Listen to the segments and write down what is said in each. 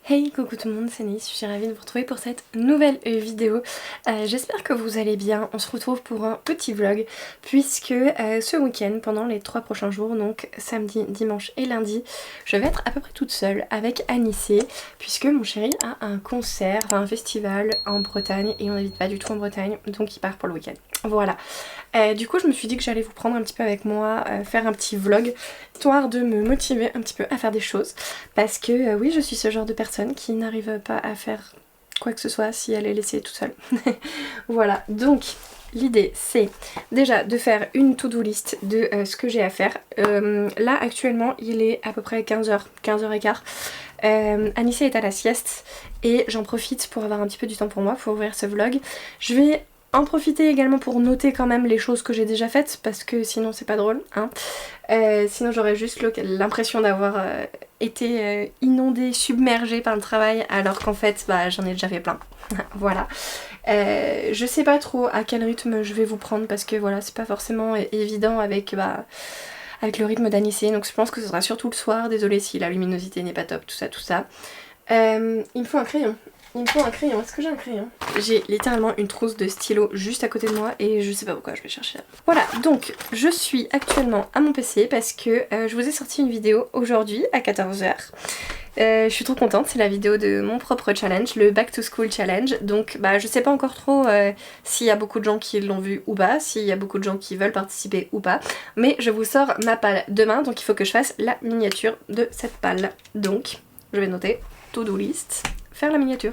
Hey, coucou tout le monde, c'est Naïs, je suis ravie de vous retrouver pour cette nouvelle vidéo. J'espère que vous allez bien. On se retrouve pour un petit vlog puisque ce week-end, pendant les 3 prochains jours, donc samedi, dimanche et lundi, je vais être à peu près toute seule avec Anissé puisque mon chéri a un concert, enfin un festival en Bretagne et on n'habite pas du tout en Bretagne, donc il part pour le week-end. Voilà. Du coup je me suis dit que j'allais vous prendre un petit peu avec moi, faire un petit vlog, histoire de me motiver un petit peu à faire des choses. Parce que oui, je suis ce genre de personne qui n'arrive pas à faire quoi que ce soit si elle est laissée toute seule. Voilà, donc l'idée c'est déjà de faire une to-do list de ce que j'ai à faire. Là actuellement il est à peu près 15h, 15h15. Anissé est à la sieste et j'en profite pour avoir un petit peu du temps pour moi, pour ouvrir ce vlog. Je vais en profiter également pour noter quand même les choses que j'ai déjà faites parce que sinon c'est pas drôle, hein. Sinon j'aurais juste l'impression d'avoir été inondée, submergée par le travail alors qu'en fait bah, j'en ai déjà fait plein. Voilà. Je sais pas trop à quel rythme je vais vous prendre parce que voilà c'est pas forcément évident avec avec le rythme d'Anissé, donc je pense que ce sera surtout le soir. Désolée si la luminosité n'est pas top, tout ça tout ça. Il me faut un crayon. Il me faut un crayon, est-ce que j'ai un crayon? J'ai littéralement une trousse de stylos juste à côté de moi et je sais pas pourquoi je vais chercher. Voilà, donc je suis actuellement à mon PC parce que je vous ai sorti une vidéo aujourd'hui à 14h. Je suis trop contente, c'est la vidéo de mon propre challenge, le Back to School Challenge. Donc bah je sais pas encore trop s'il y a beaucoup de gens qui l'ont vu ou pas, s'il y a beaucoup de gens qui veulent participer ou pas. Mais je vous sors ma palle demain, donc il faut que je fasse la miniature de cette palle. Donc je vais noter to-do list, faire la miniature.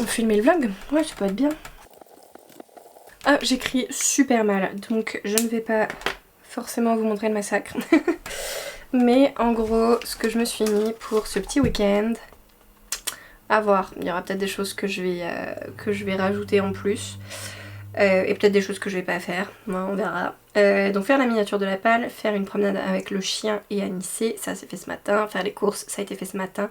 Filmer le vlog, ouais ça peut être bien. Ah j'écris super mal donc je ne vais pas forcément vous montrer le massacre. Mais en gros ce que je me suis mis pour ce petit week-end, à voir, il y aura peut-être des choses que je vais rajouter en plus. Et peut-être des choses que je vais pas faire, moi on verra. Donc faire la miniature de la palle, faire une promenade avec le chien et Anissé, ça s'est fait ce matin, faire les courses, ça a été fait ce matin.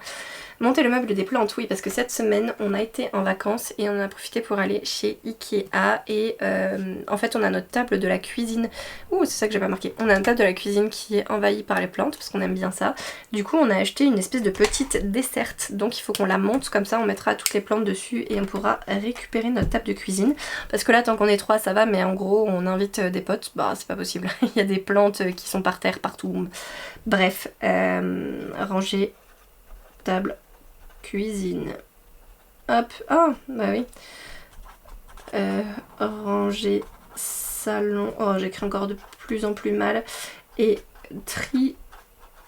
Monter le meuble des plantes, oui, parce que cette semaine on a été en vacances et on en a profité pour aller chez Ikea et en fait on a notre table de la cuisine, ouh c'est ça que j'ai pas marqué, on a une table de la cuisine qui est envahie par les plantes parce qu'on aime bien ça. Du coup on a acheté une espèce de petite desserte, donc il faut qu'on la monte, comme ça on mettra toutes les plantes dessus et on pourra récupérer notre table de cuisine. Parce que là tant qu'on est 3 ça va, mais en gros on invite des potes, bah c'est pas possible, il y a des plantes qui sont par terre partout. Bref, ranger table cuisine. Hop, oh bah oui. Ranger salon. Oh j'écris encore de plus en plus mal. Et tri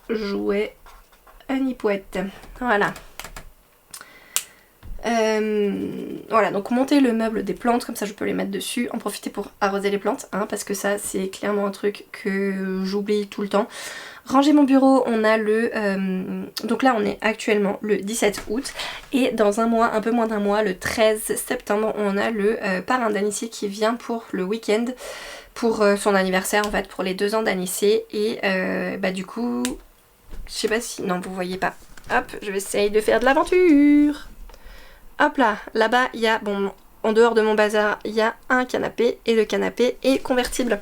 jouet Anipouette. Voilà. Voilà, donc monter le meuble des plantes, comme ça je peux les mettre dessus, en profiter pour arroser les plantes, hein, parce que ça c'est clairement un truc que j'oublie tout le temps. Ranger mon bureau, on a donc là on est actuellement le 17 août et dans un mois, un peu moins d'un mois, le 13 septembre, on a le parrain d'Anissé qui vient pour le week-end, pour son anniversaire en fait, pour les 2 ans d'Anissé et bah du coup, je sais pas si... non vous voyez pas. Hop, je vais essayer de faire de l'aventure. Hop là, là-bas il y a, bon, en dehors de mon bazar, il y a un canapé et le canapé est convertible.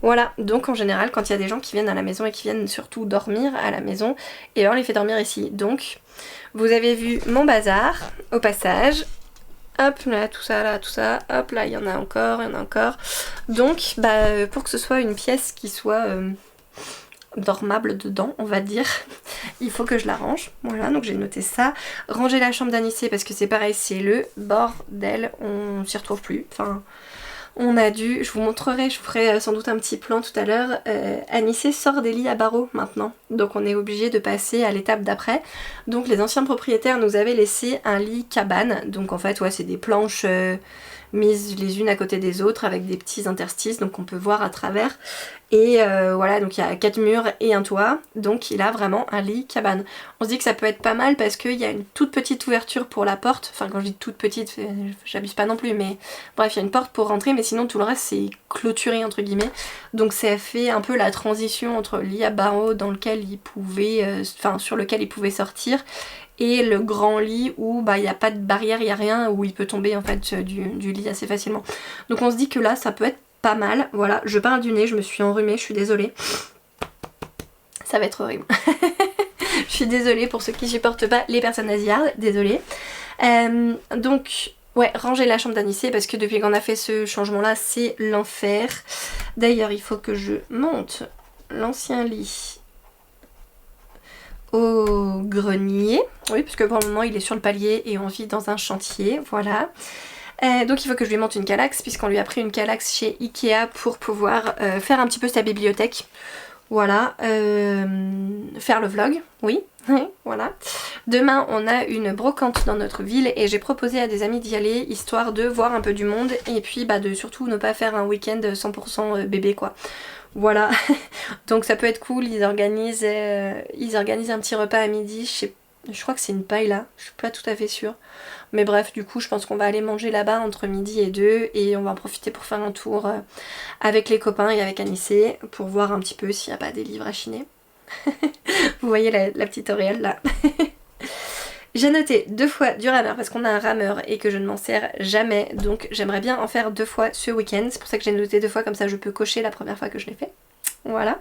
Voilà, donc en général quand il y a des gens qui viennent à la maison et qui viennent surtout dormir à la maison, et on les fait dormir ici. Donc vous avez vu mon bazar au passage. Hop là, tout ça, hop là, il y en a encore, il y en a encore. Donc bah pour que ce soit une pièce qui soit dormable dedans on va dire, il faut que je la range. Voilà, donc j'ai noté ça. Ranger la chambre d'Anissé parce que c'est pareil, c'est le bordel, on s'y retrouve plus. Enfin, on a dû, je vous montrerai, je vous ferai sans doute un petit plan tout à l'heure. Anissé sort des lits à barreaux maintenant, donc on est obligé de passer à l'étape d'après. Donc les anciens propriétaires nous avaient laissé un lit cabane, donc en fait ouais c'est des planches mises les unes à côté des autres avec des petits interstices donc on peut voir à travers. Et voilà, donc il y a 4 murs et un toit, donc il a vraiment un lit cabane. On se dit que ça peut être pas mal parce qu'il y a une toute petite ouverture pour la porte, enfin quand je dis toute petite, j'abuse pas non plus, mais bref il y a une porte pour rentrer, mais sinon tout le reste c'est clôturé entre guillemets. Donc ça fait un peu la transition entre le lit à barreaux dans lequel il pouvait, enfin sur lequel il pouvait sortir, et le grand lit où bah il n'y a pas de barrière, il n'y a rien, où il peut tomber en fait du lit assez facilement. Donc on se dit que là ça peut être pas mal. Voilà, je parle du nez, je me suis enrhumée, je suis désolée. Ça va être horrible. Je suis désolée pour ceux qui supportent pas les personnes nasillardes, désolée. Donc ouais, ranger la chambre d'Anissé parce que depuis qu'on a fait ce changement là c'est l'enfer. D'ailleurs il faut que je monte l'ancien lit au grenier. Oui, parce que pour le moment il est sur le palier et on vit dans un chantier, voilà. Donc il faut que je lui monte une Kallax puisqu'on lui a pris une Kallax chez Ikea pour pouvoir faire un petit peu sa bibliothèque. Voilà, faire le vlog, oui, voilà. Demain on a une brocante dans notre ville et j'ai proposé à des amis d'y aller histoire de voir un peu du monde et puis bah de surtout ne pas faire un week-end 100% bébé quoi. Voilà, donc ça peut être cool, ils organisent un petit repas à midi, je crois que c'est une paella, je suis pas tout à fait sûre. Mais bref, du coup, je pense qu'on va aller manger là-bas entre midi et 2 et on va en profiter pour faire un tour avec les copains et avec Anissé pour voir un petit peu s'il n'y a pas des livres à chiner. Vous voyez la petite auréole là. J'ai noté 2 fois du rameur parce qu'on a un rameur et que je ne m'en sers jamais, donc j'aimerais bien en faire 2 fois ce week-end. C'est pour ça que j'ai noté 2 fois, comme ça je peux cocher la première fois que je l'ai fait. Voilà.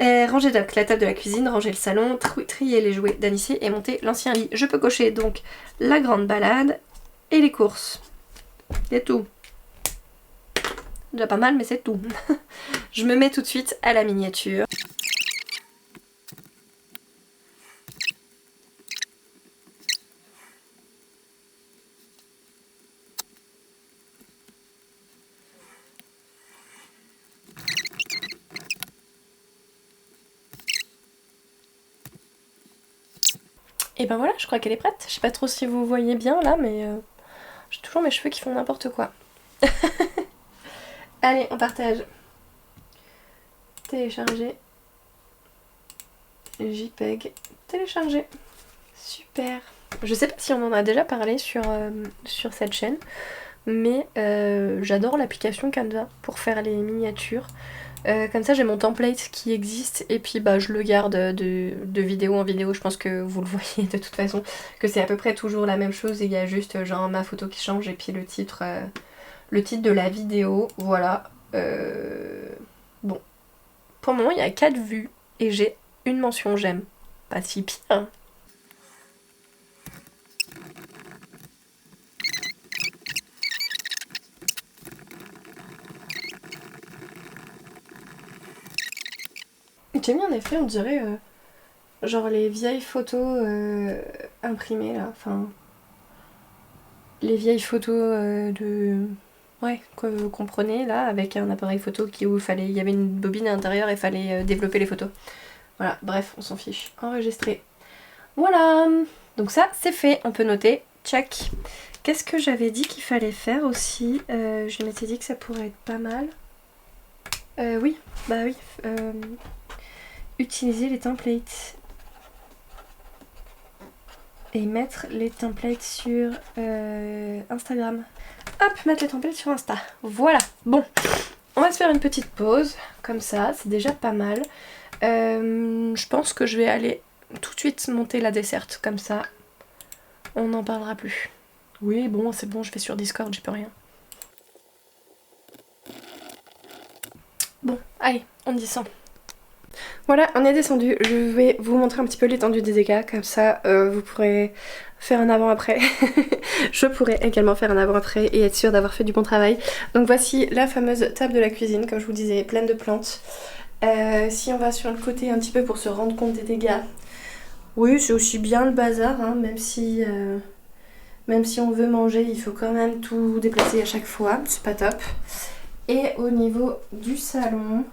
Ranger donc la table de la cuisine, ranger le salon, trier les jouets d'Anissé et monter l'ancien lit. Je peux cocher donc la grande balade et les courses. C'est tout. Déjà pas mal mais c'est tout. Je me mets tout de suite à la miniature. Et ben voilà, je crois qu'elle est prête. Je sais pas trop si vous voyez bien là, mais j'ai toujours mes cheveux qui font n'importe quoi. Allez, on partage. Télécharger. JPEG. Télécharger. Super. Je sais pas si on en a déjà parlé sur cette chaîne, mais j'adore l'application Canva pour faire les miniatures. Comme ça j'ai mon template qui existe et puis bah je le garde de vidéo en vidéo. Je pense que vous le voyez de toute façon que c'est à peu près toujours la même chose et il y a juste genre ma photo qui change et puis le titre de la vidéo, voilà. Bon, pour le moment il y a 4 vues et j'ai une mention j'aime, pas si pire. J'ai mis un effet, on dirait genre les vieilles photos imprimées là, enfin les vieilles photos ouais, qu'on prenait là avec un appareil photo où il y avait une bobine à l'intérieur et il fallait développer les photos. Voilà, bref, on s'en fiche. Enregistrer. Voilà, donc ça c'est fait, on peut noter, check. Qu'est-ce que j'avais dit qu'il fallait faire aussi je m'étais dit que ça pourrait être pas mal. Oui, bah oui. Utiliser les templates. Et mettre les templates sur Instagram. Hop, mettre les templates sur Insta. Voilà, bon. On va se faire une petite pause, comme ça, c'est déjà pas mal. Je pense que je vais aller tout de suite monter la desserte, comme ça, on n'en parlera plus. Oui, bon, c'est bon, je vais sur Discord, j'y peux rien. Bon, allez, on descend. Voilà, on est descendu. Je vais vous montrer un petit peu l'étendue des dégâts, comme ça vous pourrez faire un avant-après. Je pourrais également faire un avant-après et être sûre d'avoir fait du bon travail. Donc voici la fameuse table de la cuisine, comme je vous disais, pleine de plantes. Si on va sur le côté un petit peu pour se rendre compte des dégâts, oui, c'est aussi bien le bazar, hein, même si on veut manger, il faut quand même tout déplacer à chaque fois, c'est pas top. Et au niveau du salon,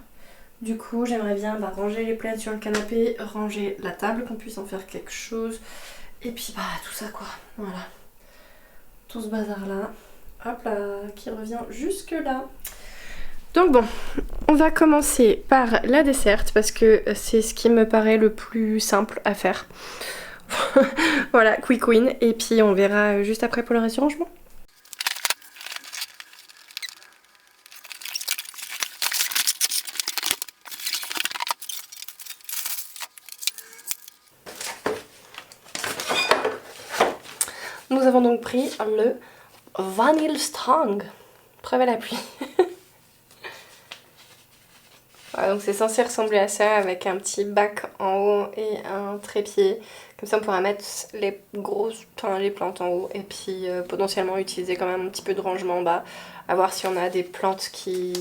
du coup j'aimerais bien ranger les plats sur le canapé, ranger la table, qu'on puisse en faire quelque chose. Et puis bah tout ça quoi, voilà. Tout ce bazar là, hop là, qui revient jusque là. Donc bon, on va commencer par la desserte parce que c'est ce qui me paraît le plus simple à faire. Voilà, quick win, et puis on verra juste après pour le reste du rangement. Nous avons donc pris le Vanille Strong. Preuve à l'appui. Voilà, donc c'est censé ressembler à ça avec un petit bac en haut et un trépied. Comme ça on pourra mettre les les plantes en haut et puis potentiellement utiliser quand même un petit peu de rangement en bas. À voir si on a des plantes qui,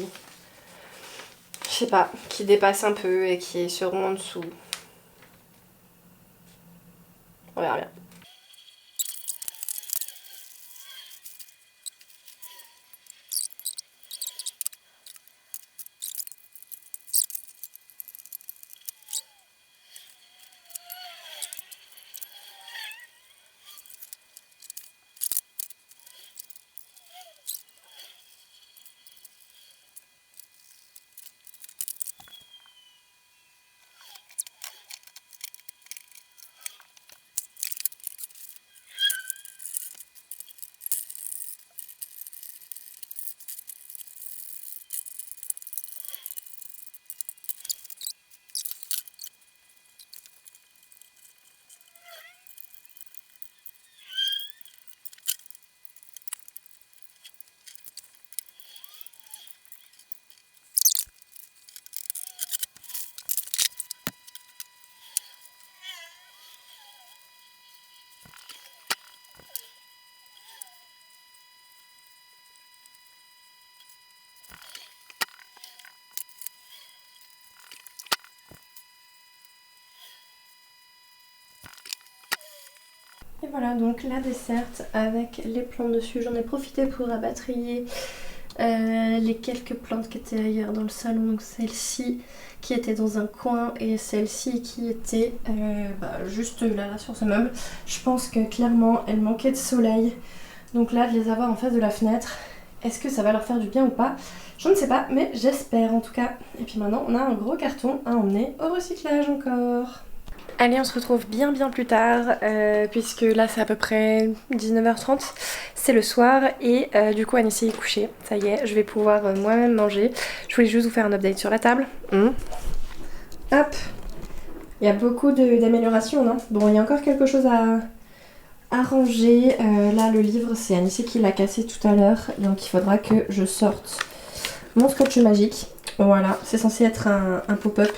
je sais pas, qui dépassent un peu et qui seront en dessous. On verra bien. Et voilà donc la desserte avec les plantes dessus. J'en ai profité pour rapatrier les quelques plantes qui étaient ailleurs dans le salon. Donc celle-ci qui était dans un coin et celle-ci qui était juste là sur ce meuble. Je pense que clairement elle manquait de soleil. Donc là de les avoir en face de la fenêtre, est-ce que ça va leur faire du bien ou pas? Je ne sais pas mais j'espère en tout cas. Et puis maintenant on a un gros carton à emmener au recyclage encore. Allez, on se retrouve bien plus tard, puisque là c'est à peu près 19h30, c'est le soir, et du coup Anissé est couché, ça y est, je vais pouvoir moi-même manger. Je voulais juste vous faire un update sur la table. Hop, il y a beaucoup d'améliorations, non? Bon, il y a encore quelque chose à ranger. Là le livre, c'est Anissé qui l'a cassé tout à l'heure, donc il faudra que je sorte mon scotch magique. Voilà, c'est censé être un pop-up,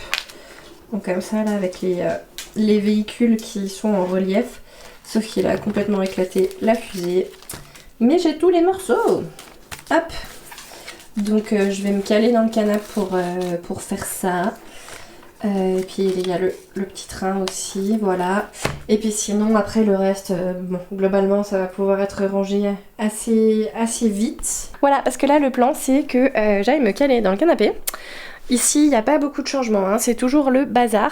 donc comme ça là avec les véhicules qui sont en relief, sauf qu'il a complètement éclaté la fusée, mais j'ai tous les morceaux. Hop, donc je vais me caler dans le canapé pour faire ça. Et puis il y a le petit train aussi, voilà. Et puis sinon après le reste, bon, globalement ça va pouvoir être rangé assez vite. Voilà, parce que là le plan c'est que j'aille me caler dans le canapé. Ici, il n'y a pas beaucoup de changements, hein. C'est toujours le bazar.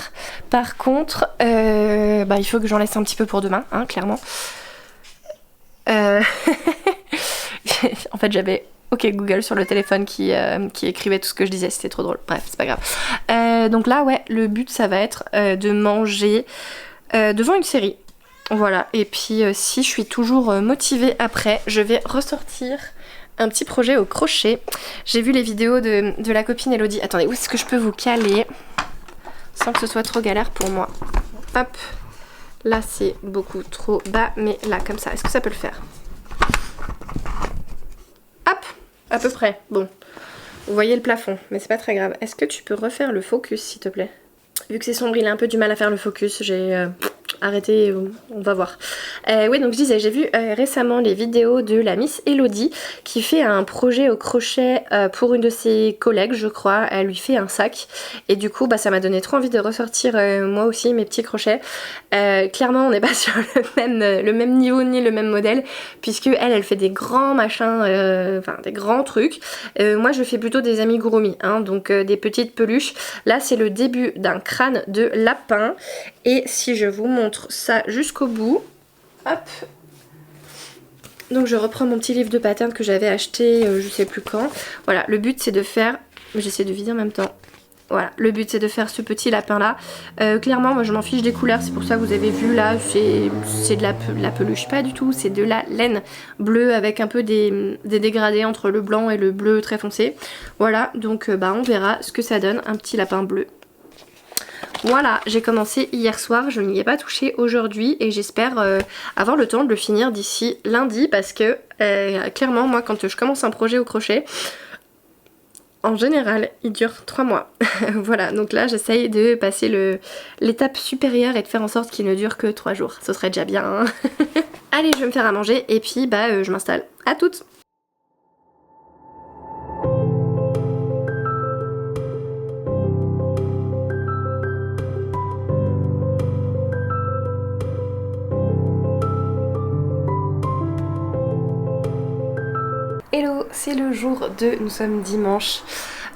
Par contre, il faut que j'en laisse un petit peu pour demain, hein, clairement. En fait, j'avais OK Google sur le téléphone qui écrivait tout ce que je disais, c'était trop drôle. Bref, c'est pas grave. Donc là, ouais, le but, ça va être de manger devant une série. Voilà, et puis si je suis toujours motivée après, je vais ressortir un petit projet au crochet. J'ai vu les vidéos de la copine Elodie. Attendez, où est-ce que je peux vous caler sans que ce soit trop galère pour moi? Hop, là c'est beaucoup trop bas, mais là comme ça, est-ce que ça peut le faire? Hop, à peu près, bon. Vous voyez le plafond, mais c'est pas très grave. Est-ce que tu peux refaire le focus s'il te plaît? Vu que c'est sombre, il a un peu du mal à faire le focus, j'ai arrêté, on va voir. Oui, donc je disais, j'ai vu récemment les vidéos de la Miss Elodie qui fait un projet au crochet pour une de ses collègues, je crois. Elle lui fait un sac et du coup, ça m'a donné trop envie de ressortir moi aussi mes petits crochets. Clairement, on n'est pas sur le même niveau ni le même modèle, puisque elle fait des grands machins, des grands trucs. Moi, je fais plutôt des amigurumi, hein, donc des petites peluches. Là, c'est le début d'un crâne de lapin. Et si je vous montre ça jusqu'au bout, hop, donc je reprends mon petit livre de pattern que j'avais acheté je sais plus quand. Voilà, le but c'est de faire, j'essaie de vider en même temps. Voilà, le but c'est de faire ce petit lapin là. Clairement moi je m'en fiche des couleurs, c'est pour ça que vous avez vu là, c'est de la peluche, pas du tout, c'est de la laine bleue avec un peu des dégradés entre le blanc et le bleu très foncé. Voilà, donc on verra ce que ça donne, un petit lapin bleu. Voilà, j'ai commencé hier soir, je n'y ai pas touché aujourd'hui et j'espère avoir le temps de le finir d'ici lundi parce que clairement moi quand je commence un projet au crochet, en général il dure 3 mois. Voilà, donc là j'essaye de passer l'étape supérieure et de faire en sorte qu'il ne dure que 3 jours. Ce serait déjà bien hein. Allez, je vais me faire à manger et puis je m'installe. À toutes. Hello, c'est le jour 2, nous sommes dimanche.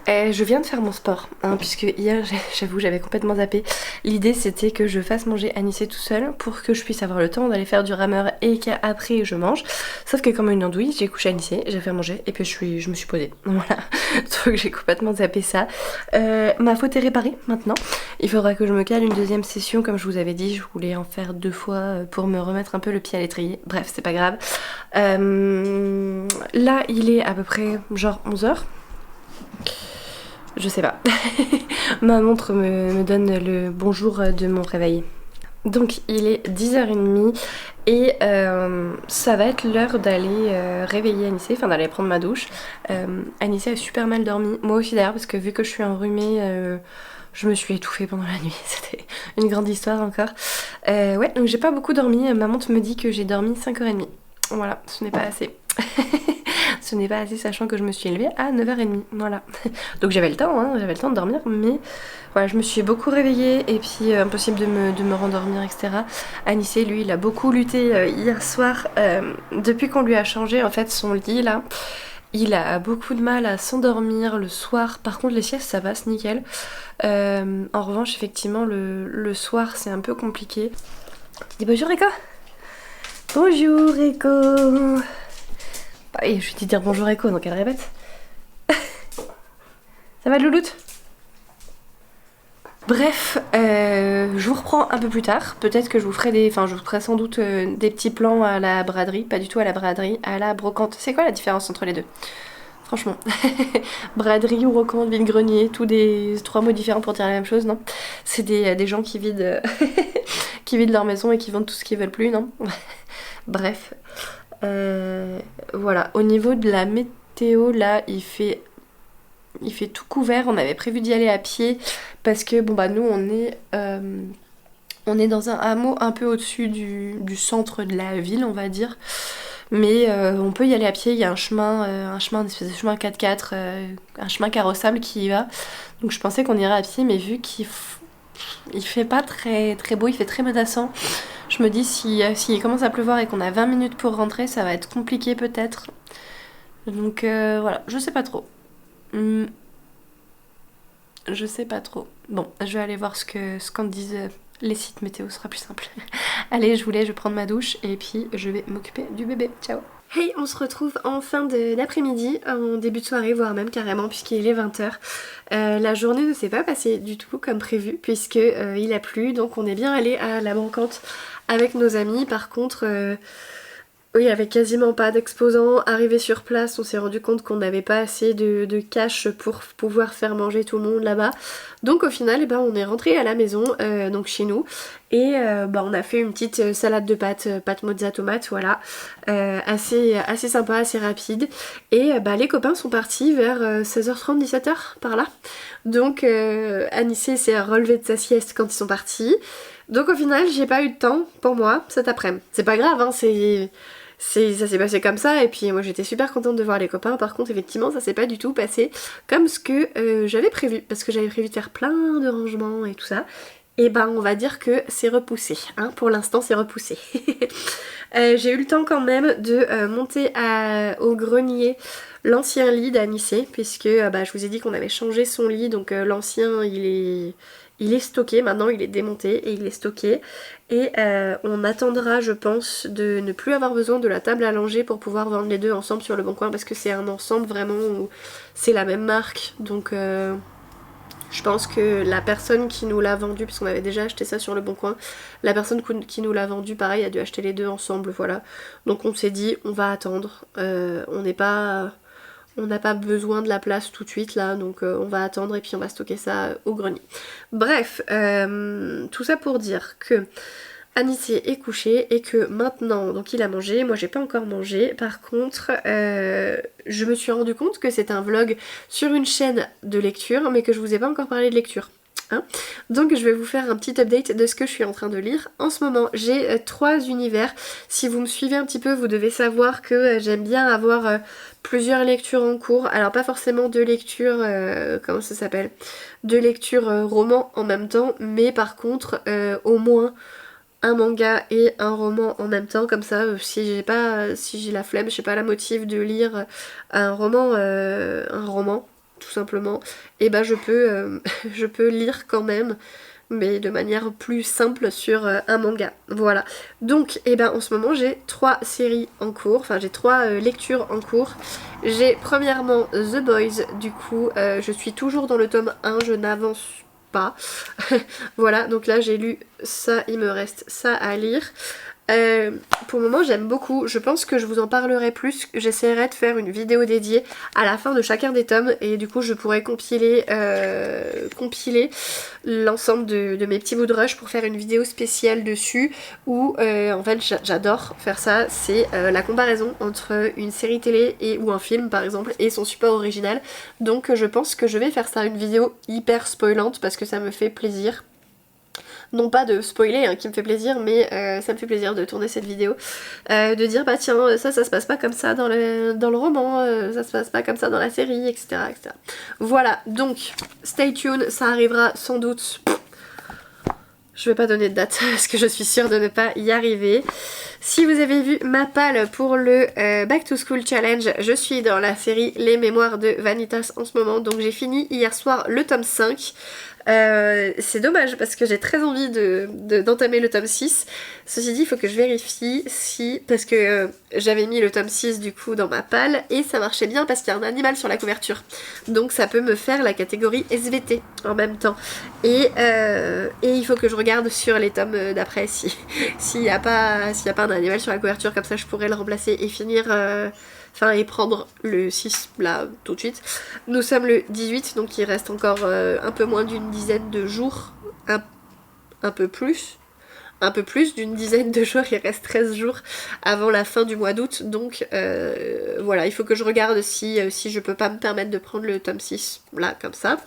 Je viens de faire mon sport, hein, puisque hier, j'avoue, j'avais complètement zappé. L'idée c'était que je fasse manger Anissé tout seul pour que je puisse avoir le temps d'aller faire du rameur et qu'après je mange. Sauf que comme une andouille, j'ai couché Anissé, j'ai fait manger et puis je me suis posée. Voilà, donc j'ai complètement zappé ça. Ma faute est réparée maintenant. Il faudra que je me cale une deuxième session, comme je vous avais dit, je voulais en faire 2 fois pour me remettre un peu le pied à l'étrier. Bref, c'est pas grave. Là, il est à peu près genre 11h. Je sais pas. Ma montre me donne le bonjour de mon réveil. Donc il est 10h30 et ça va être l'heure d'aller réveiller Anissé, enfin d'aller prendre ma douche. Anissé a super mal dormi, moi aussi d'ailleurs parce que vu que je suis enrhumée, je me suis étouffée pendant la nuit, c'était une grande histoire encore. Ouais, donc j'ai pas beaucoup dormi, ma montre me dit que j'ai dormi 5h30. Voilà, ce n'est pas assez. Ce n'est pas assez sachant que je me suis élevée à 9h30, voilà. Donc j'avais le temps, hein, j'avais le temps de dormir, mais voilà, je me suis beaucoup réveillée et puis impossible de me rendormir, etc. Anissé, lui, il a beaucoup lutté hier soir, depuis qu'on lui a changé en fait son lit là. Il a beaucoup de mal à s'endormir le soir, par contre les siestes ça passe nickel. En revanche, effectivement, le soir c'est un peu compliqué. Dis bonjour Rico. Bonjour Rico. Bah oui, je vais te dire bonjour Echo, donc elle répète. Ça va Louloute? Bref, je vous reprends un peu plus tard. Peut-être que je vous ferai je vous ferai sans doute des petits plans à la braderie. Pas du tout à la braderie, à la brocante. C'est quoi la différence entre les deux? Franchement. Braderie ou brocante, vide-grenier, tous des 3 mots différents pour dire la même chose, non? C'est des gens qui vident, qui vident leur maison et qui vendent tout ce qu'ils veulent plus, non? Bref. Voilà, au niveau de la météo, là, il fait tout couvert. On avait prévu d'y aller à pied parce que, bon, bah, nous, on est dans un hameau un peu au-dessus du centre de la ville, on va dire. Mais on peut y aller à pied, il y a un espèce de chemin 4x4, un chemin carrossable qui y va. Donc je pensais qu'on irait à pied, mais vu qu'il fait pas très, très beau, il fait très menaçant. Je me dis s'il commence à pleuvoir et qu'on a 20 minutes pour rentrer, ça va être compliqué peut-être. Donc voilà, je sais pas trop. Je sais pas trop. Bon, je vais aller voir ce qu'en disent les sites météo, ce sera plus simple. Allez, je vais prendre ma douche et puis je vais m'occuper du bébé. Ciao. Hey, on se retrouve en fin d'après-midi, en début de soirée, voire même carrément, puisqu'il est 20h. La journée ne s'est pas passée du tout comme prévu, puisque il a plu, donc on est bien allé à la brocante avec nos amis. Par contre, oui, il n'y avait quasiment pas d'exposants. Arrivé sur place, on s'est rendu compte qu'on n'avait pas assez de cash pour pouvoir faire manger tout le monde là-bas. Donc au final, on est rentré à la maison, donc chez nous, et on a fait une petite salade de pâtes mozza tomate, voilà, assez sympa, assez rapide. Et les copains sont partis vers 16h30, 17h par là. Donc Anissé s'est relevé de sa sieste quand ils sont partis. Donc au final, j'ai pas eu de temps pour moi cet après-midi. C'est pas grave, hein, ça s'est passé comme ça, et puis moi j'étais super contente de voir les copains. Par contre effectivement ça s'est pas du tout passé comme ce que j'avais prévu, parce que j'avais prévu de faire plein de rangements et tout ça. Et on va dire que c'est repoussé, hein, pour l'instant c'est repoussé. J'ai eu le temps quand même de monter au grenier l'ancien lit d'Anissé, puisque je vous ai dit qu'on avait changé son lit, donc l'ancien il est stocké, maintenant il est démonté et il est stocké. Et on attendra, je pense, de ne plus avoir besoin de la table à langer pour pouvoir vendre les deux ensemble sur le bon coin, parce que c'est un ensemble vraiment où c'est la même marque. Donc je pense que la personne qui nous l'a vendu, puisqu'on avait déjà acheté ça sur le bon coin, la personne qui nous l'a vendu, pareil, a dû acheter les deux ensemble, voilà. Donc on s'est dit, on va attendre, on n'a pas besoin de la place tout de suite là, donc on va attendre et puis on va stocker ça au grenier. Bref, tout ça pour dire que Anissier est couché et que maintenant, donc il a mangé, moi j'ai pas encore mangé. Par contre, je me suis rendu compte que c'est un vlog sur une chaîne de lecture, mais que je vous ai pas encore parlé de lecture. Hein, donc je vais vous faire un petit update de ce que je suis en train de lire. En ce moment j'ai 3 univers. Si vous me suivez un petit peu, vous devez savoir que j'aime bien avoir plusieurs lectures en cours. Alors pas forcément de lecture, comment ça s'appelle, de lecture roman en même temps, mais par contre au moins un manga et un roman en même temps, comme ça si j'ai la flemme, je sais pas, la motive de lire un roman tout simplement, et ben je peux je peux lire quand même, mais de manière plus simple sur un manga. Voilà. Donc et ben en ce moment j'ai 3 séries en cours, enfin j'ai 3 lectures en cours. J'ai premièrement The Boys, du coup je suis toujours dans le tome 1, je n'avance pas. Voilà, donc là j'ai lu ça, il me reste ça à lire. Pour le moment j'aime beaucoup, je pense que je vous en parlerai plus, j'essaierai de faire une vidéo dédiée à la fin de chacun des tomes et du coup je pourrais compiler l'ensemble de mes petits bouts de rush pour faire une vidéo spéciale dessus où en fait j'adore faire ça, c'est la comparaison entre une série télé ou un film par exemple et son support original. Donc je pense que je vais faire ça, une vidéo hyper spoilante parce que ça me fait plaisir. Non pas de spoiler hein, qui me fait plaisir, mais ça me fait plaisir de tourner cette vidéo, de dire bah tiens ça se passe pas comme ça dans le roman, ça se passe pas comme ça dans la série, etc. etc. Voilà, donc stay tuned, ça arrivera sans doute. Je vais pas donner de date parce que je suis sûre de ne pas y arriver. Si vous avez vu ma palle pour le Back to School Challenge, je suis dans la série Les Mémoires de Vanitas en ce moment, donc j'ai fini hier soir le tome 5. C'est dommage parce que j'ai très envie d'entamer le tome 6. Ceci dit, il faut que je vérifie si... parce que j'avais mis le tome 6 du coup dans ma palle et ça marchait bien parce qu'il y a un animal sur la couverture. Donc ça peut me faire la catégorie SVT en même temps. Et il faut que je regarde sur les tomes d'après s'il n'y a pas un animal sur la couverture, comme ça je pourrais le remplacer et finir... et prendre le 6 là tout de suite. Nous sommes le 18, donc il reste encore un peu moins d'une dizaine de jours, un peu plus d'une dizaine de jours, il reste 13 jours avant la fin du mois d'août, donc voilà, il faut que je regarde si je peux pas me permettre de prendre le tome 6 là comme ça.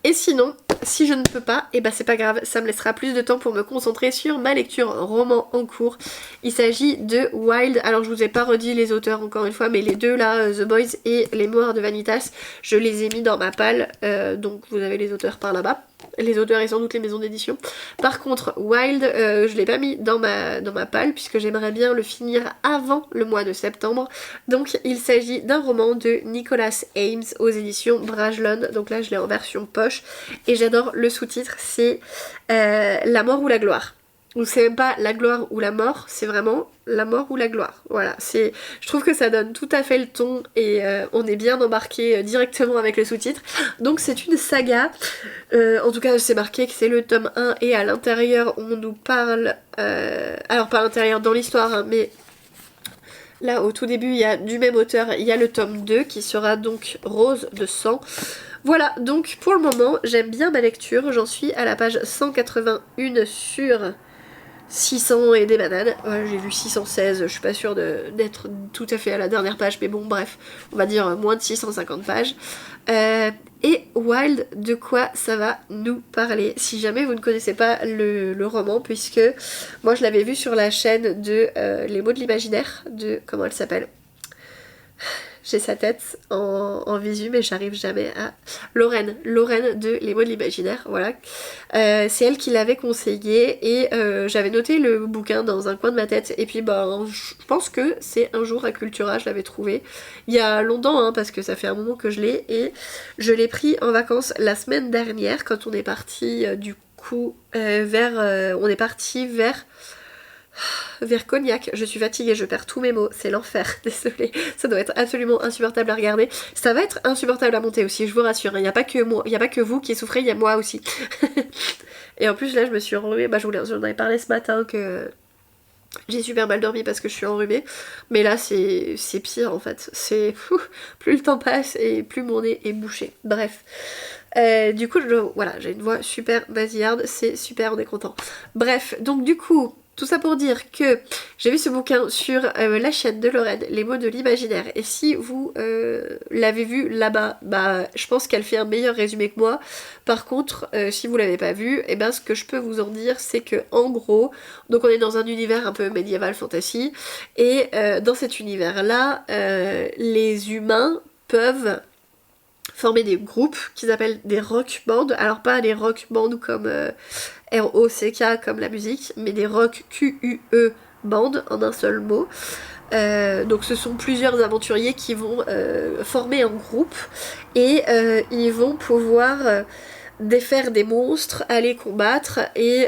Et sinon, si je ne peux pas, et bah c'est pas grave, ça me laissera plus de temps pour me concentrer sur ma lecture roman en cours. Il s'agit de Wild, alors je vous ai pas redit les auteurs encore une fois, mais les deux là, The Boys et Les Mémoires de Vanitas, je les ai mis dans ma palle, donc vous avez les auteurs par là-bas. Les auteurs et sans doute les maisons d'édition. Par contre, Wild, je l'ai pas mis dans ma palle puisque j'aimerais bien le finir avant le mois de septembre. Donc il s'agit d'un roman de Nicholas Ames aux éditions Brajlon. Donc là je l'ai en version poche et j'adore le sous-titre, c'est La mort ou la gloire. Ou c'est même pas la gloire ou la mort, c'est vraiment la mort ou la gloire. Voilà, je trouve que ça donne tout à fait le ton et on est bien embarqué directement avec le sous-titre. Donc c'est une saga, en tout cas c'est marqué que c'est le tome 1 et à l'intérieur on nous parle, alors pas à l'intérieur dans l'histoire hein, mais là au tout début il y a du même auteur, il y a le tome 2 qui sera donc Rose de sang. Voilà, donc pour le moment j'aime bien ma lecture, j'en suis à la page 181 sur 600 et des bananes. Ouais, j'ai lu 616, je suis pas sûre d'être tout à fait à la dernière page, mais bon bref, on va dire moins de 650 pages. Et Wild, de quoi ça va nous parler? Si jamais vous ne connaissez pas le roman, puisque moi je l'avais vu sur la chaîne de Les mots de l'imaginaire, de... comment elle s'appelle? J'ai sa tête en visu mais j'arrive jamais à... Lorraine de Les mots de l'imaginaire, voilà. C'est elle qui l'avait conseillé et j'avais noté le bouquin dans un coin de ma tête et puis je pense que c'est un jour à Cultura, je l'avais trouvé. Il y a longtemps hein, parce que ça fait un moment que je l'ai et je l'ai pris en vacances la semaine dernière quand on est parti du coup on est parti vers Cognac. Je suis fatiguée, je perds tous mes mots, c'est l'enfer, désolée, ça doit être absolument insupportable à regarder. Ça va être insupportable à monter aussi, je vous rassure, il n'y a pas que moi, il n'y a pas que vous qui souffrez, il y a moi aussi. Et en plus là je me suis enrhumée, j'en avais parlé ce matin que j'ai super mal dormi parce que je suis enrhumée, mais là c'est pire en fait, plus le temps passe et plus mon nez est bouché, bref. Du coup voilà, j'ai une voix super nasillarde, c'est super, on est content. Bref, donc du coup Tout ça pour dire que j'ai vu ce bouquin sur la chaîne de Lorraine, Les mots de l'imaginaire, et si vous l'avez vu là-bas, bah je pense qu'elle fait un meilleur résumé que moi. Par contre, si vous l'avez pas vu, et ben ce que je peux vous en dire, c'est que en gros, donc on est dans un univers un peu médiéval fantasy, et dans cet univers-là, les humains peuvent former des groupes qu'ils appellent des rock bands. Alors pas des rock bands comme R-O-C-K comme la musique, mais des rock Q-U-E bands en un seul mot. Donc ce sont plusieurs aventuriers qui vont former un groupe et ils vont pouvoir défaire des monstres, aller combattre et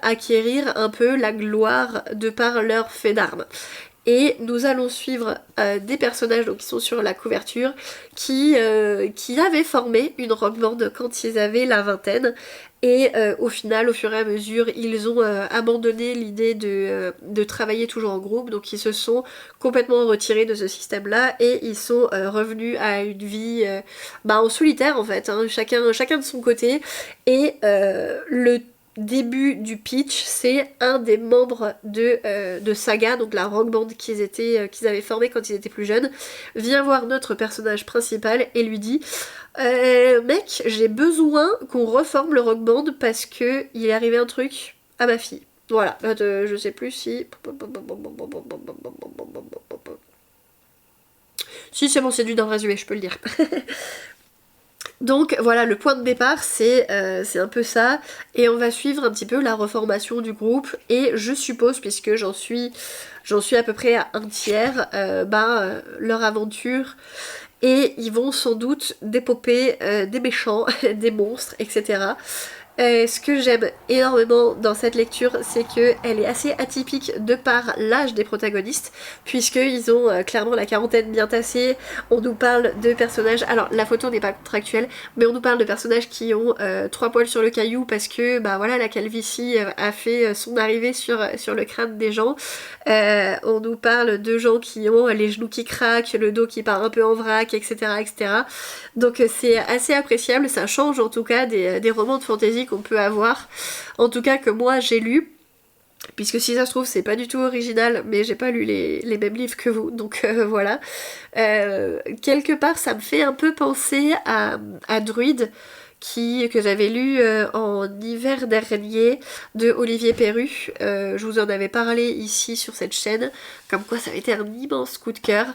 acquérir un peu la gloire de par leur fait d'armes. Et nous allons suivre des personnages donc, qui sont sur la couverture qui avaient formé une rock band quand ils avaient la vingtaine et au final au fur et à mesure ils ont abandonné l'idée de travailler toujours en groupe, donc ils se sont complètement retirés de ce système là et ils sont revenus à une vie en solitaire en fait, hein, chacun de son côté et le début du pitch, c'est un des membres de Saga, donc la rock band qu'ils avaient formé quand ils étaient plus jeunes, vient voir notre personnage principal et lui dit mec, j'ai besoin qu'on reforme le rock band parce que il est arrivé un truc à ma fille. Voilà, je sais plus si... Si c'est bon, c'est dû dans le résumé, je peux le dire. Donc voilà, le point de départ c'est un peu ça, et on va suivre un petit peu la reformation du groupe, et je suppose, puisque j'en suis à peu près à un tiers, leur aventure, et ils vont sans doute dépoper des méchants, des monstres, etc. Ce que j'aime énormément dans cette lecture, c'est qu'elle est assez atypique de par l'âge des protagonistes, puisqu'ils ont clairement la quarantaine bien tassée. On nous parle de personnages, alors la photo n'est pas contractuelle, mais on nous parle de personnages qui ont 3 poils sur le caillou parce que bah voilà, la calvitie a fait son arrivée sur le crâne des gens. On nous parle de gens qui ont les genoux qui craquent, le dos qui part un peu en vrac, etc. etc. Donc c'est assez appréciable, ça change en tout cas des romans de fantasy qu'on peut avoir, en tout cas que moi j'ai lu, puisque si ça se trouve c'est pas du tout original, mais j'ai pas lu les mêmes livres que vous, donc voilà. Quelque part ça me fait un peu penser à Druide, que j'avais lu en hiver dernier, de Olivier Perru. Je vous en avais parlé ici sur cette chaîne, comme quoi ça avait été un immense coup de cœur.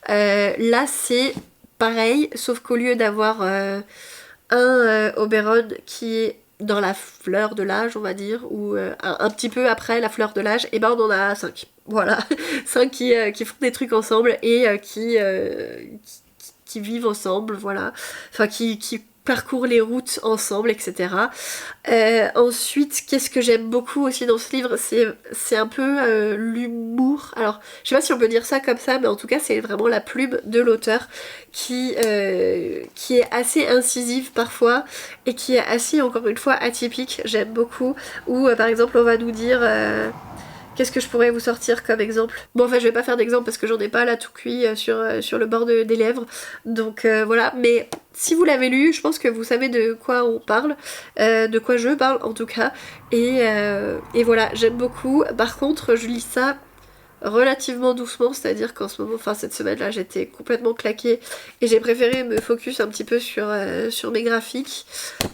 Là c'est pareil, sauf qu'au lieu d'avoir un Oberon qui est dans la fleur de l'âge, on va dire, ou un petit peu après la fleur de l'âge, et ben on en a 5. Voilà, 5 qui font des trucs ensemble et qui vivent ensemble, voilà. Enfin, qui parcourent les routes ensemble, etc. Ensuite, qu'est-ce que j'aime beaucoup aussi dans ce livre, c'est un peu l'humour. Alors, je sais pas si on peut dire ça comme ça, mais en tout cas, c'est vraiment la plume de l'auteur qui est assez incisive parfois et qui est assez, encore une fois, atypique. J'aime beaucoup. Où, par exemple, on va nous dire... Qu'est-ce que je pourrais vous sortir comme exemple? Bon, enfin, je vais pas faire d'exemple parce que j'en ai pas là tout cuit sur le bord des lèvres. Donc voilà, mais si vous l'avez lu, je pense que vous savez de quoi on parle, de quoi je parle en tout cas. Et voilà, j'aime beaucoup. Par contre, je lis ça relativement doucement, c'est-à-dire qu'en ce moment, enfin cette semaine-là, j'étais complètement claquée et j'ai préféré me focus un petit peu sur mes graphiques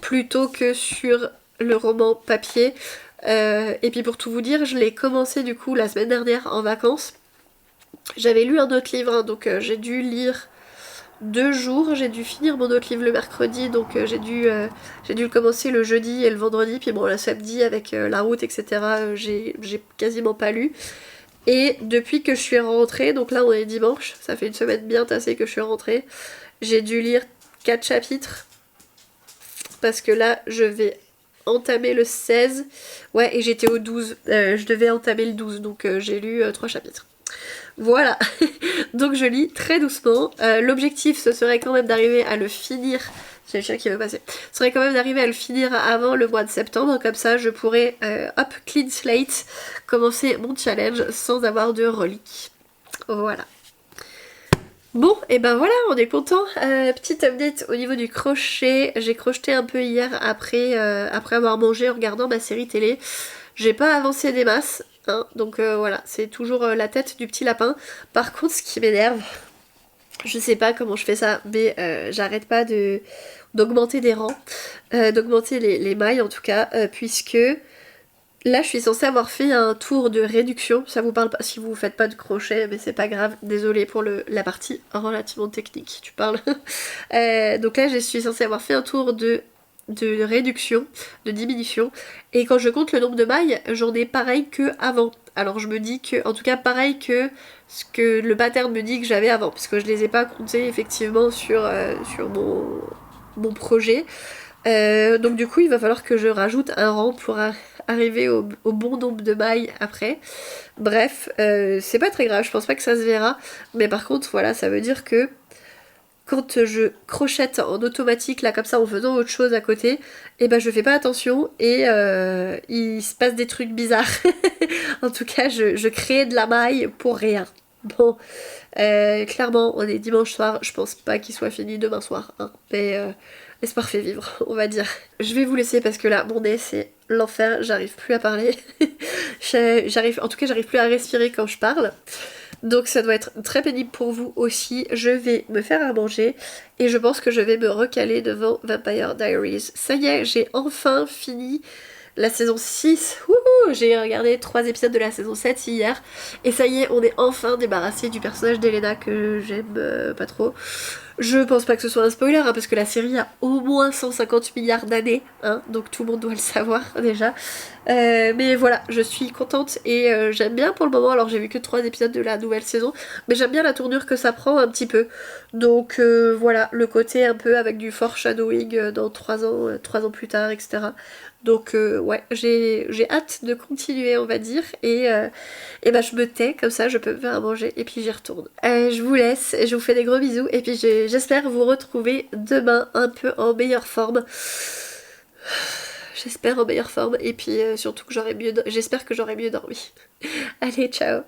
plutôt que sur le roman papier. Et puis pour tout vous dire, je l'ai commencé du coup la semaine dernière en vacances. J'avais lu un autre livre, hein, donc j'ai dû lire 2 jours, j'ai dû finir mon autre livre le mercredi, donc j'ai dû le commencer le jeudi et le vendredi, puis bon le samedi avec la route, etc. J'ai quasiment pas lu. Et depuis que je suis rentrée, donc là on est dimanche, ça fait une semaine bien tassée que je suis rentrée, j'ai dû lire 4 chapitres, parce que là je vais entamer le 16, ouais, et j'étais au 12, je devais entamer le 12, donc j'ai lu 3 chapitres. Voilà, donc je lis très doucement. L'objectif ce serait quand même d'arriver à le finir, j'ai le chien qui veut passer, ce serait quand même d'arriver à le finir avant le mois de septembre, comme ça je pourrais, hop, clean slate, commencer mon challenge sans avoir de reliques. Voilà. Bon, et ben voilà, on est content. Petite update au niveau du crochet. J'ai crocheté un peu hier après avoir mangé en regardant ma série télé. J'ai pas avancé des masses. hein. Donc voilà, c'est toujours la tête du petit lapin. Par contre, ce qui m'énerve, je sais pas comment je fais ça, mais j'arrête pas d'augmenter des rangs, d'augmenter les mailles en tout cas, puisque là je suis censée avoir fait un tour de réduction. Ça vous parle pas si vous faites pas de crochet, mais c'est pas grave, désolée pour la partie relativement technique, tu parles. Donc là je suis censée avoir fait un tour de réduction, de diminution, et quand je compte le nombre de mailles, j'en ai pareil que avant. Alors je me dis que, en tout cas pareil que ce que le pattern me dit que j'avais avant, parce que je les ai pas comptés effectivement sur mon projet. Donc du coup il va falloir que je rajoute un rang pour arriver au bon nombre de mailles après. Bref, c'est pas très grave, je pense pas que ça se verra, mais par contre voilà, ça veut dire que quand je crochette en automatique là comme ça en faisant autre chose à côté, et ben je fais pas attention et il se passe des trucs bizarres. En tout cas je crée de la maille pour rien. Bon, clairement on est dimanche soir, je pense pas qu'il soit fini demain soir, hein, mais l'espoir fait vivre, on va dire. Je vais vous laisser parce que là mon nez c'est l'enfer, j'arrive plus à parler. En tout cas j'arrive plus à respirer quand je parle. Donc ça doit être très pénible pour vous aussi. Je vais me faire à manger et je pense que je vais me recaler devant Vampire Diaries. Ça y est, j'ai enfin fini la saison 6. Wouhou, j'ai regardé 3 épisodes de la saison 7 hier. Et ça y est, on est enfin débarrassé du personnage d'Elena que j'aime pas trop. Je pense pas que ce soit un spoiler, hein, parce que la série a au moins 150 milliards d'années, hein, donc tout le monde doit le savoir déjà. Mais voilà, je suis contente et j'aime bien pour le moment. Alors j'ai vu que 3 épisodes de la nouvelle saison, mais j'aime bien la tournure que ça prend un petit peu. Donc voilà, le côté un peu avec du foreshadowing dans 3 ans plus tard, etc. Donc ouais, j'ai hâte de continuer on va dire et bah je me tais comme ça je peux me faire à manger et puis j'y retourne. Je vous laisse, je vous fais des gros bisous et puis j'espère vous retrouver demain un peu en meilleure forme. J'espère en meilleure forme et puis surtout que j'espère que j'aurai mieux dormi. Allez, ciao.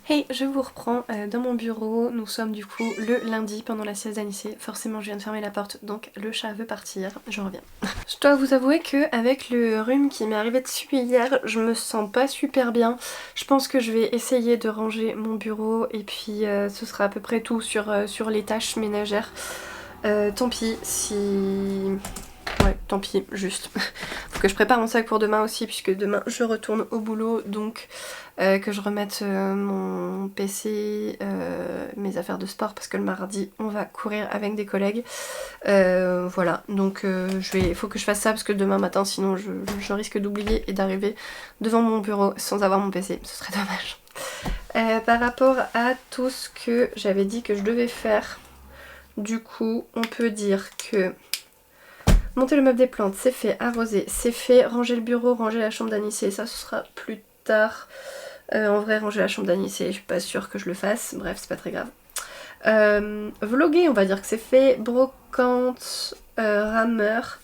Hey, je vous reprends dans mon bureau. Nous sommes du coup le lundi pendant la sieste d'Anissé. Forcément je viens de fermer la porte donc le chat veut partir. Je reviens. Je dois vous avouer que avec le rhume qui m'est arrivé dessus hier, je me sens pas super bien. Je pense que je vais essayer de ranger mon bureau et puis ce sera à peu près tout sur les tâches ménagères. Tant pis si... Ouais, tant pis, juste. Faut que je prépare mon sac pour demain aussi, puisque demain je retourne au boulot, donc que je remette mon PC, mes affaires de sport, parce que le mardi on va courir avec des collègues. Voilà, donc il faut que je fasse ça, parce que demain matin, sinon je risque d'oublier et d'arriver devant mon bureau sans avoir mon PC, ce serait dommage. Par rapport à tout ce que j'avais dit que je devais faire, du coup, on peut dire que monter le meuble des plantes, c'est fait. Arroser, c'est fait. Ranger le bureau, ranger la chambre d'Anissé, ça ce sera plus tard. En vrai, ranger la chambre d'Anissé, je suis pas sûre que je le fasse. Bref, c'est pas très grave. Vloguer, on va dire que c'est fait. Brocante, rameur.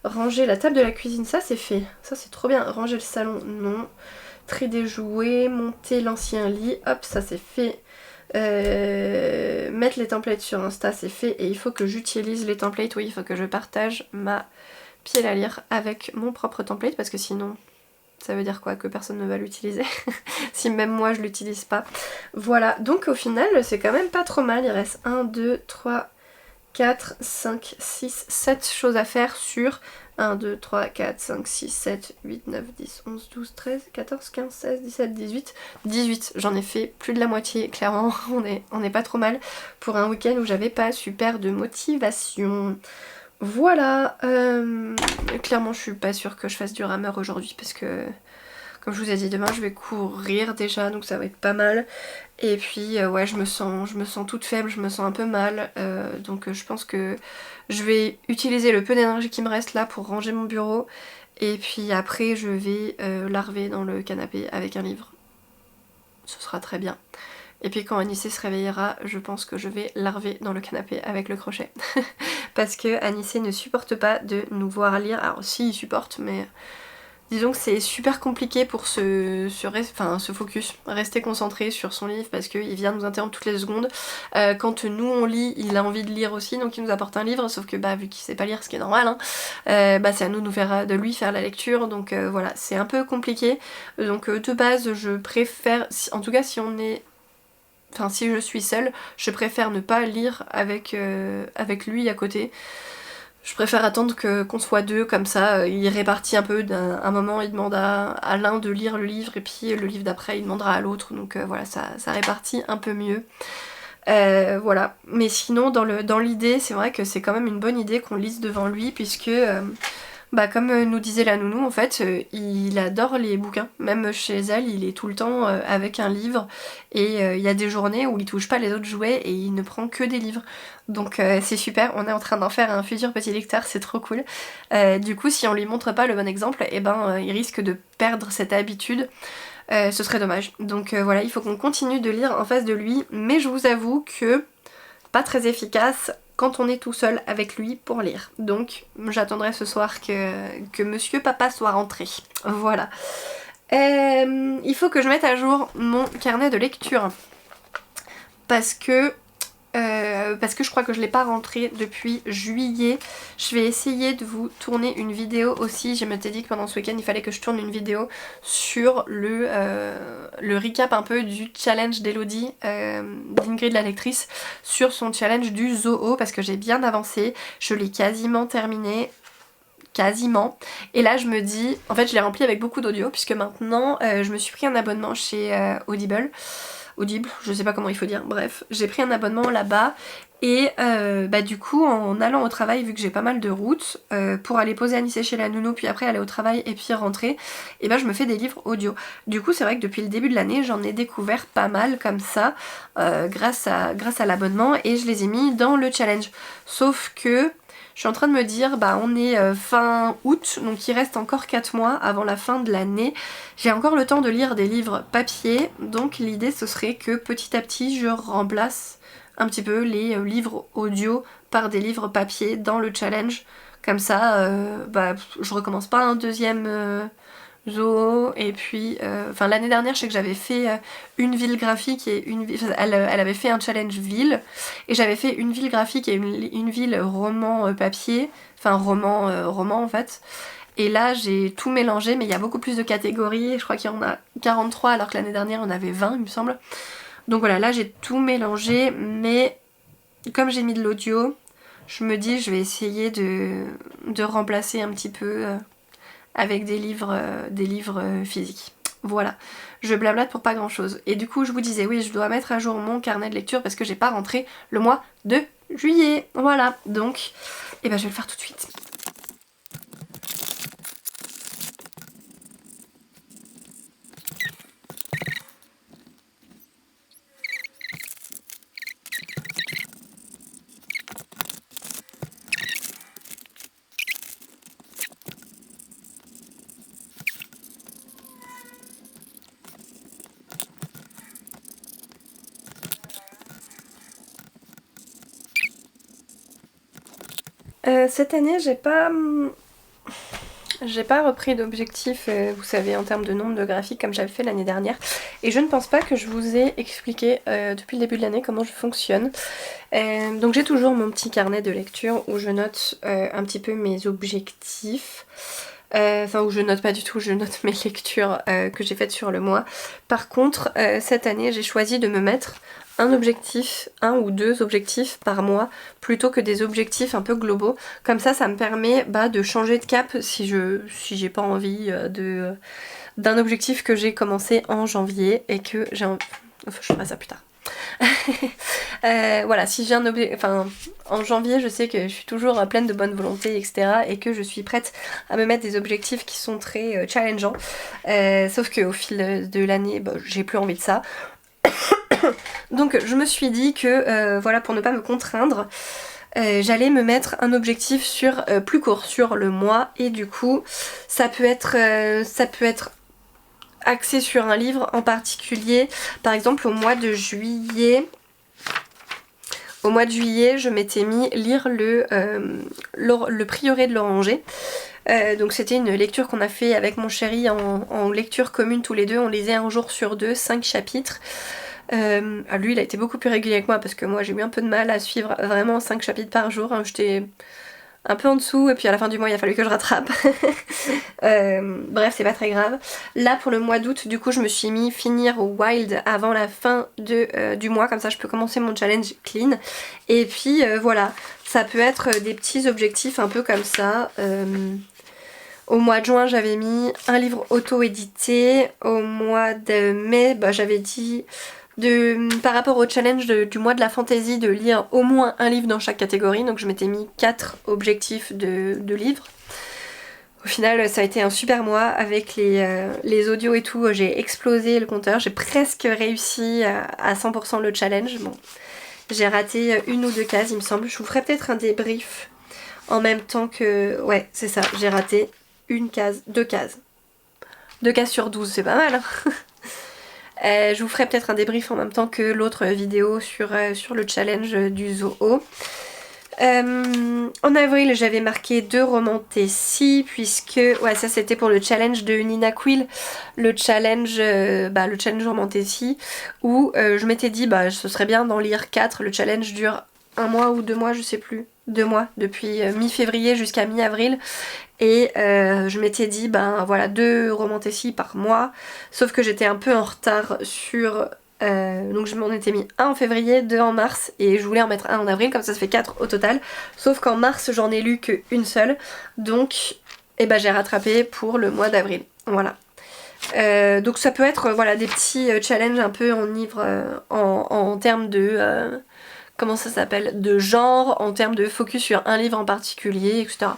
Ranger la table de la cuisine, ça c'est fait. Ça c'est trop bien. Ranger le salon, non. Tri des jouets, monter l'ancien lit, hop, ça c'est fait. Mettre les templates sur Insta, c'est fait. Et il faut que j'utilise les templates, oui, il faut que je partage ma puis la lire avec mon propre template parce que sinon ça veut dire quoi? Que personne ne va l'utiliser si même moi je l'utilise pas. Voilà, donc au final c'est quand même pas trop mal, il reste 1, 2, 3, 4, 5, 6, 7 choses à faire sur 1, 2, 3, 4, 5, 6, 7, 8, 9, 10, 11, 12, 13, 14, 15, 16, 17, 18. 18, j'en ai fait plus de la moitié, clairement, on est pas trop mal pour un week-end où j'avais pas super de motivation. Voilà, clairement je suis pas sûre que je fasse du rameur aujourd'hui parce que comme je vous ai dit, demain je vais courir déjà, donc ça va être pas mal. Et puis ouais, je me sens toute faible, je me sens un peu mal. Donc je pense que je vais utiliser le peu d'énergie qui me reste là pour ranger mon bureau. Et puis après je vais larver dans le canapé avec un livre. Ce sera très bien. Et puis quand Anissé se réveillera, je pense que je vais larver dans le canapé avec le crochet. Parce que Anissé ne supporte pas de nous voir lire. Alors si, il supporte, mais... Disons que c'est super compliqué pour se focus, rester concentré sur son livre parce qu'il vient nous interrompre toutes les secondes. Quand nous on lit, il a envie de lire aussi, donc il nous apporte un livre, sauf que bah vu qu'il sait pas lire, ce qui est normal, hein, c'est à nous de lui faire la lecture, donc voilà, c'est un peu compliqué. Donc de base, je préfère, en tout cas si on est... Enfin si je suis seule, je préfère ne pas lire avec lui à côté. Je préfère attendre qu'on soit deux, comme ça, il répartit un peu. Un moment, il demande à l'un de lire le livre, et puis le livre d'après, il demandera à l'autre. Donc voilà, ça répartit un peu mieux. Voilà. Mais sinon, dans l'idée, c'est vrai que c'est quand même une bonne idée qu'on lise devant lui, puisque... comme nous disait la nounou, en fait, il adore les bouquins. Même chez elle, il est tout le temps avec un livre. Et il y a des journées où il touche pas les autres jouets et il ne prend que des livres. Donc c'est super, on est en train d'en faire un futur petit lecteur, c'est trop cool. Du coup, si on lui montre pas le bon exemple, il risque de perdre cette habitude. Ce serait dommage. Donc voilà, il faut qu'on continue de lire en face de lui. Mais je vous avoue que pas très efficace quand on est tout seul avec lui pour lire. Donc j'attendrai ce soir que monsieur papa soit rentré. Voilà. Il faut que je mette à jour mon carnet de lecture. Parce que je crois que je l'ai pas rentré depuis juillet. Je vais essayer de vous tourner une vidéo aussi. Je m'étais dit que pendant ce week-end il fallait que je tourne une vidéo sur le recap un peu du challenge d'Elodie, d'Ingrid la lectrice, sur son challenge du zoo, parce que j'ai bien avancé. Je l'ai quasiment terminé. Quasiment. Et là je me dis, en fait je l'ai rempli avec beaucoup d'audio puisque maintenant je me suis pris un abonnement chez Audible, je sais pas comment il faut dire, bref, j'ai pris un abonnement là-bas et du coup en allant au travail, vu que j'ai pas mal de routes, pour aller poser Anissé chez la nounou, puis après aller au travail et puis rentrer, et je me fais des livres audio. Du coup c'est vrai que depuis le début de l'année j'en ai découvert pas mal comme ça, grâce à l'abonnement, et je les ai mis dans le challenge. Sauf que je suis en train de me dire, on est fin août, donc il reste encore 4 mois avant la fin de l'année. J'ai encore le temps de lire des livres papier, donc l'idée ce serait que petit à petit je remplace un petit peu les livres audio par des livres papier dans le challenge. Comme ça, je recommence pas un deuxième zoo, et puis l'année dernière je sais que j'avais fait une ville graphique et elle avait fait un challenge ville, et j'avais fait une ville graphique et une ville roman papier, roman en fait, et là j'ai tout mélangé, mais il y a beaucoup plus de catégories, je crois qu'il y en a 43 alors que l'année dernière on avait 20 il me semble. Donc voilà, là j'ai tout mélangé, mais comme j'ai mis de l'audio, je me dis je vais essayer de remplacer un petit peu avec des livres physiques. Voilà, je blablate pour pas grand chose. Et du coup je vous disais, oui, je dois mettre à jour mon carnet de lecture parce que j'ai pas rentré le mois de juillet. Voilà, donc je vais le faire tout de suite. Cette année, j'ai pas J'ai pas repris d'objectif, vous savez, en termes de nombre de graphiques comme j'avais fait l'année dernière. Et je ne pense pas que je vous ai expliqué depuis le début de l'année comment je fonctionne. Donc j'ai toujours mon petit carnet de lecture où je note un petit peu mes objectifs. Enfin, où je note pas du tout, je note mes lectures que j'ai faites sur le mois. Par contre, cette année, j'ai choisi de me mettre un objectif, un ou deux objectifs par mois, plutôt que des objectifs un peu globaux. Comme ça me permet de changer de cap si j'ai pas envie d'un objectif que j'ai commencé en janvier et que j'ai envie... Enfin, je ferai ça plus tard. Voilà, si j'ai un objectif, enfin en janvier je sais que je suis toujours pleine de bonne volonté etc et que je suis prête à me mettre des objectifs qui sont très challengeants, sauf qu'au fil de l'année j'ai plus envie de ça. Donc je me suis dit que voilà, pour ne pas me contraindre, j'allais me mettre un objectif sur plus court sur le mois, et du coup ça peut être axé sur un livre en particulier. Par exemple au mois de juillet, je m'étais mis lire le Prieuré de l'Oranger. Donc c'était une lecture qu'on a fait avec mon chéri en lecture commune tous les deux. On lisait un jour sur deux, 5 chapitres. Lui il a été beaucoup plus régulier que moi parce que moi j'ai eu un peu de mal à suivre vraiment 5 chapitres par jour. J'étais un peu en dessous et puis à la fin du mois il a fallu que je rattrape. Bref, c'est pas très grave. Là pour le mois d'août, du coup je me suis mis finir Wild avant la fin du mois, comme ça je peux commencer mon challenge clean. Et puis voilà, ça peut être des petits objectifs un peu comme ça. Au mois de juin j'avais mis un livre auto-édité. Au mois de mai j'avais dit par rapport au challenge du mois de la fantasy de lire au moins un livre dans chaque catégorie, donc je m'étais mis 4 objectifs de livres. Au final ça a été un super mois avec les audios et tout, j'ai explosé le compteur, j'ai presque réussi à 100% le challenge. Bon, j'ai raté 1 ou 2 cases il me semble, je vous ferai peut-être un débrief en même temps que... Ouais c'est ça, j'ai raté 1 case, 2 cases. 2 cases sur 12, c'est pas mal hein. Je vous ferai peut-être un débrief en même temps que l'autre vidéo sur le challenge du zoo. En avril j'avais marqué 2 romans Tessie, puisque ouais, ça c'était pour le challenge de Nina Quill, le challenge roman Tessie, où je m'étais dit ce serait bien d'en lire 4. Le challenge dure 1 mois ou 2 mois, je sais plus, 2 mois, depuis mi-février jusqu'à mi-avril. Et je m'étais dit voilà, 2 romans Tessie par mois, sauf que j'étais un peu en retard sur... donc je m'en étais mis 1 en février, 2 en mars, et je voulais en mettre 1 en avril, comme ça fait 4 au total. Sauf qu'en mars j'en ai lu qu'une seule, donc j'ai rattrapé pour le mois d'avril. Voilà. Donc ça peut être voilà, des petits challenges un peu en termes de... comment ça s'appelle, de genre, en termes de focus sur un livre en particulier, etc.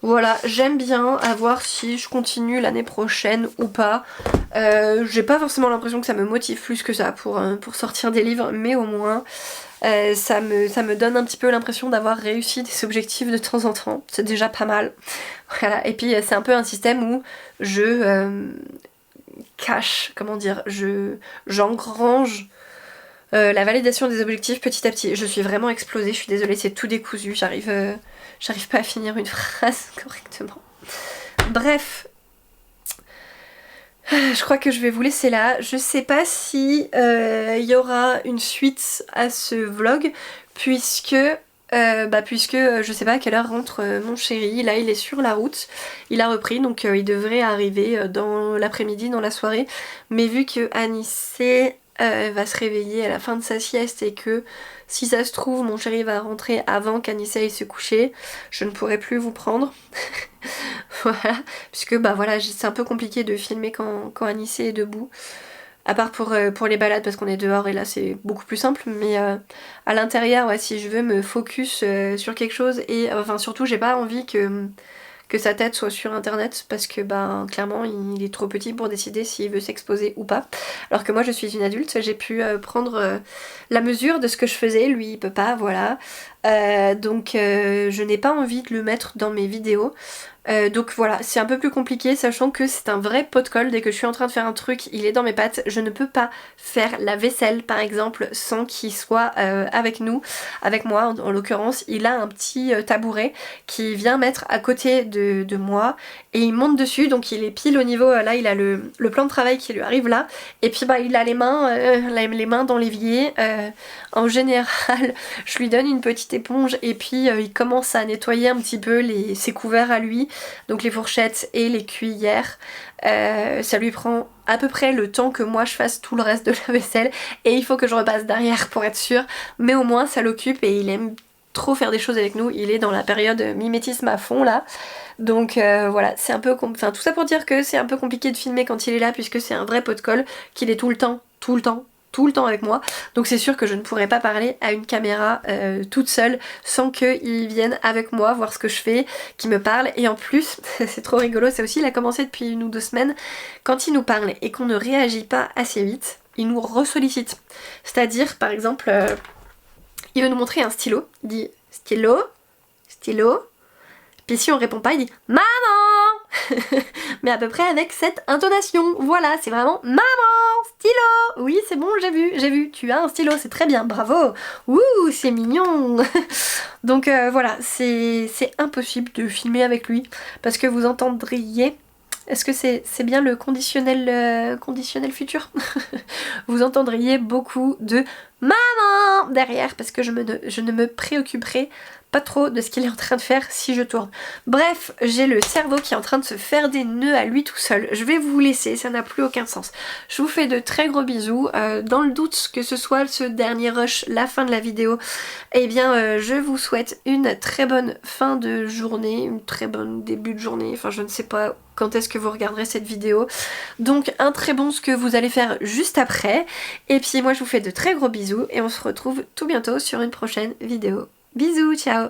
Voilà, j'aime bien, à voir si je continue l'année prochaine ou pas. J'ai pas forcément l'impression que ça me motive plus que ça pour sortir des livres, mais au moins ça me donne un petit peu l'impression d'avoir réussi des objectifs de temps en temps. C'est déjà pas mal. Voilà, et puis c'est un peu un système où je cache, comment dire, j'engrange la validation des objectifs petit à petit. Je suis vraiment explosée, je suis désolée, c'est tout décousu, j'arrive pas à finir une phrase correctement. Bref, je crois que je vais vous laisser là. Je sais pas si y aura une suite à ce vlog, puisque je sais pas à quelle heure rentre mon chéri. Là il est sur la route, il a repris, donc il devrait arriver dans l'après-midi, dans la soirée. Mais vu que Anissé va se réveiller à la fin de sa sieste et que si ça se trouve mon chéri va rentrer avant qu'Anissa aille se coucher, je ne pourrai plus vous prendre. Voilà, puisque voilà, c'est un peu compliqué de filmer quand Anissa est debout, à part pour les balades parce qu'on est dehors et là c'est beaucoup plus simple, mais à l'intérieur, ouais, si je veux me focus sur quelque chose, et enfin surtout j'ai pas envie que sa tête soit sur internet, parce que clairement il est trop petit pour décider s'il veut s'exposer ou pas, alors que moi je suis une adulte, j'ai pu prendre la mesure de ce que je faisais, lui il peut pas, voilà. Donc je n'ai pas envie de le mettre dans mes vidéos. Donc voilà, c'est un peu plus compliqué, sachant que c'est un vrai pot de colle. Dès que je suis en train de faire un truc, il est dans mes pattes. Je ne peux pas faire la vaisselle par exemple sans qu'il soit avec nous, avec moi en l'occurrence. Il a un petit tabouret qui vient mettre à côté de moi et il monte dessus, donc il est pile au niveau, là il a le plan de travail qui lui arrive là, et puis bah il a les mains dans l'évier. En général je lui donne une petite éponge et puis il commence à nettoyer un petit peu ses couverts à lui, donc les fourchettes et les cuillères. Ça lui prend à peu près le temps que moi je fasse tout le reste de la vaisselle, et il faut que je repasse derrière pour être sûre, mais au moins ça l'occupe et il aime trop faire des choses avec nous. Il est dans la période mimétisme à fond là, donc voilà, c'est un peu enfin tout ça pour dire que c'est un peu compliqué de filmer quand il est là, puisque c'est un vrai pot de colle, qu'il est tout le temps avec moi, donc c'est sûr que je ne pourrais pas parler à une caméra toute seule sans qu'il vienne avec moi voir ce que je fais, qu'il me parle. Et en plus c'est trop rigolo, ça aussi il a commencé depuis 1 ou 2 semaines, quand il nous parle et qu'on ne réagit pas assez vite, il nous ressollicite. C'est-à-dire par exemple il veut nous montrer un stylo, il dit stylo, stylo, puis si on répond pas il dit maman. Mais à peu près avec cette intonation, voilà, c'est vraiment maman, stylo, oui c'est bon, j'ai vu, tu as un stylo, c'est très bien, bravo, ouh c'est mignon. Donc voilà, c'est impossible de filmer avec lui, parce que vous entendriez, est-ce que c'est bien le conditionnel futur? Vous entendriez beaucoup de maman derrière, parce que je ne me préoccuperai pas trop de ce qu'il est en train de faire si je tourne. Bref, j'ai le cerveau qui est en train de se faire des nœuds à lui tout seul. Je vais vous laisser, ça n'a plus aucun sens. Je vous fais de très gros bisous. Dans le doute que ce soit ce dernier rush, la fin de la vidéo, eh bien je vous souhaite une très bonne fin de journée, une très bonne début de journée, enfin je ne sais pas quand est-ce que vous regarderez cette vidéo. Donc un très bon ce que vous allez faire juste après. Et puis moi je vous fais de très gros bisous et on se retrouve tout bientôt sur une prochaine vidéo. Bisous, ciao!